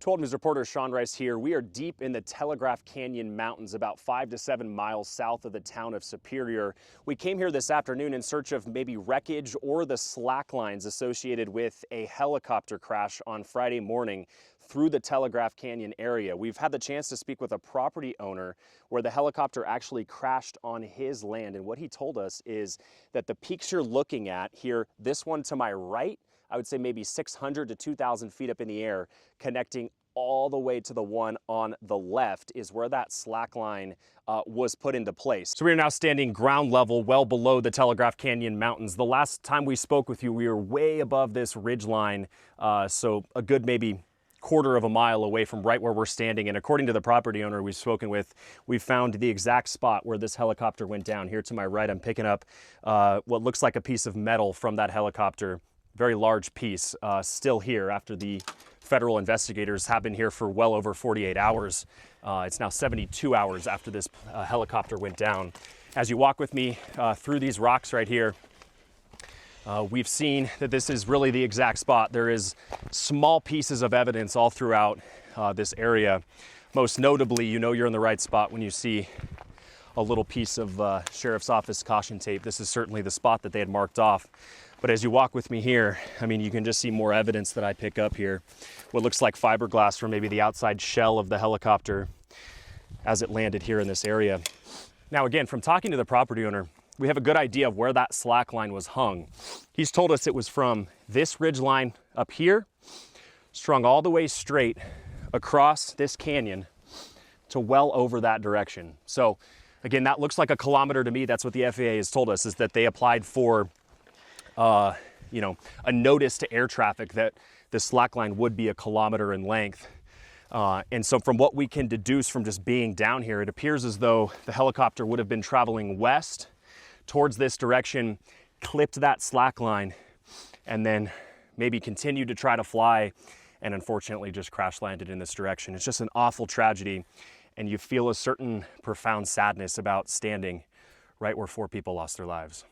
12 News reporter Sean Rice here. We are deep in the Telegraph Canyon Mountains, about 5 to 7 miles south of the town of Superior. We came here this afternoon in search of maybe wreckage or the slack lines associated with a helicopter crash on Friday morning through the Telegraph Canyon area. We've had the chance to speak with a property owner where the helicopter actually crashed on his land. And what he told us is that the peaks you're looking at here, this one to my right, I would say maybe 600 to 2,000 feet up in the air, connecting all the way to the one on the left is where that slack line was put into place. So we are now standing ground level, well below the Telegraph Canyon Mountains. The last time we spoke with you, we were way above this ridge line, so a good maybe quarter of a mile away from right where we're standing. And according to the property owner we've spoken with, we found the exact spot where this helicopter went down. Here to my right, I'm picking up what looks like a piece of metal from that helicopter. Very large piece, still here after the federal investigators have been here for well over 48 hours. It's now 72 hours after this helicopter went down. As you walk with me through these rocks right here, we've seen that this is really the exact spot. There is small pieces of evidence all throughout this area. Most notably, you know you're in the right spot when you see a little piece of sheriff's office caution tape. This is certainly the spot that they had marked off. But as you walk with me here, I mean, you can just see more evidence that I pick up here. What looks like fiberglass from maybe the outside shell of the helicopter as it landed here in this area. Now, again, from talking to the property owner, we have a good idea of where that slack line was hung. He's told us it was from this ridge line up here, strung all the way straight across this canyon to well over that direction. So again, that looks like a kilometer to me. That's what the FAA has told us, is that they applied for a notice to air traffic that the slack line would be a kilometer in length. And so from what we can deduce from just being down here, it appears as though the helicopter would have been traveling west towards this direction, clipped that slack line, and then maybe continued to try to fly, and unfortunately just crash landed in this direction. It's just an awful tragedy, and you feel a certain profound sadness about standing right where 4 people lost their lives.